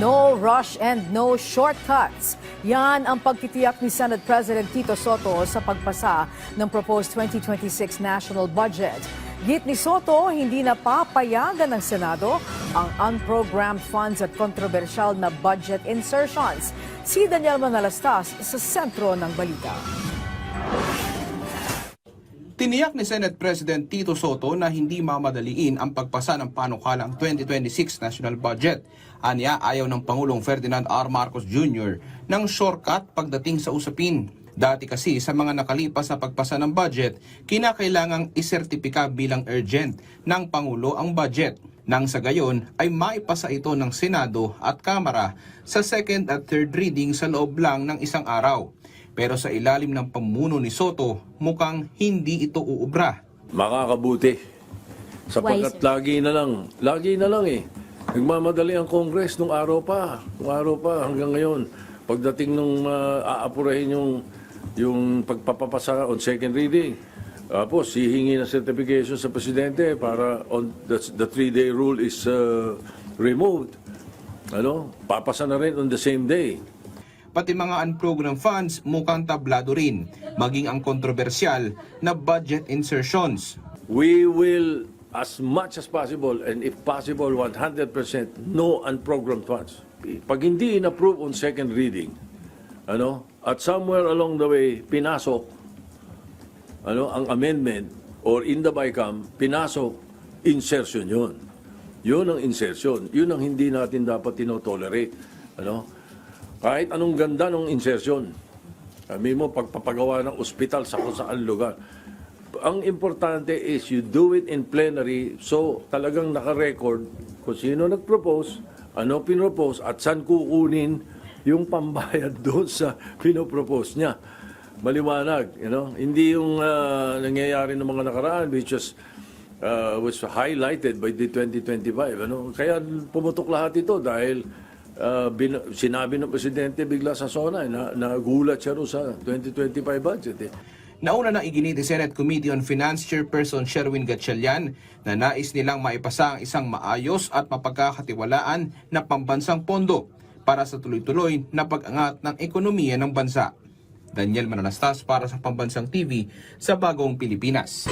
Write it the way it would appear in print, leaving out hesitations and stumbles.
No rush and no shortcuts. Yan ang pagtitiyak ni Senate President Tito Soto sa pagpasa ng proposed 2026 national budget. Git ni Soto, hindi na papayagan ng Senado ang unprogrammed funds at kontrobersyal na budget insertions. Si Daniel Manalastas sa sentro ng balita. Tiniyak ni Senate President Tito Soto na hindi mamadaliin ang pagpasa ng panukalang 2026 national budget. Anya, ayaw ng Pangulong Ferdinand R. Marcos Jr. ng shortcut pagdating sa usapin. Dati kasi sa mga nakalipas na pagpasa ng budget, kinakailangang isertipika bilang urgent ng Pangulo ang budget. Nang sa gayon ay maipasa ito ng Senado at Kamara sa second at third reading sa loob lang ng isang araw. Pero sa ilalim ng pamumuno ni Soto, mukhang hindi ito uubra. Makakabuti. Sapagkat lagi na lang eh. Nagmamadali ang Congress nung araw pa hanggang ngayon. Pagdating nung aapurahin yung pagpapapasa on second reading, tapos hihingi ng certification sa Presidente para the 3-day rule is removed. Papasa na rin on the same day. Pati mga unprogrammed funds mukhang tablado rin, maging ang kontrobersyal na budget insertions. We will, as much as possible, and if possible, 100% no unprogrammed funds. Pag hindi in-approve on second reading, at somewhere along the way, pinasok ang amendment or in the BICAM, pinasok, insertion yun. Yun ang insertion. Yun ang hindi natin dapat tinotolerate. Kahit anong ganda ng insertion. Sabi mo, pagpapagawa ng ospital sa kung saan lugar. Ang importante is you do it in plenary so talagang naka-record kung sino nag-propose, ano pinropose, at saan kukunin yung pambayad doon sa pinopropose niya. Maliwanag, Hindi yung nangyayari ng mga nakaraan which was highlighted by the 2025. Kaya pumutok lahat ito dahil sinabi ng Presidente bigla sa SONA na nagulat siya sa 2025 budget. Nauna na iginit ni Senate Committee on Finance Chairperson Sherwin Gatchalian na nais nilang maipasa ang isang maayos at mapagkakatiwalaan na pambansang pondo para sa tuloy-tuloy na pag-angat ng ekonomiya ng bansa. Daniel Manalastas para sa Pambansang TV sa Bagong Pilipinas.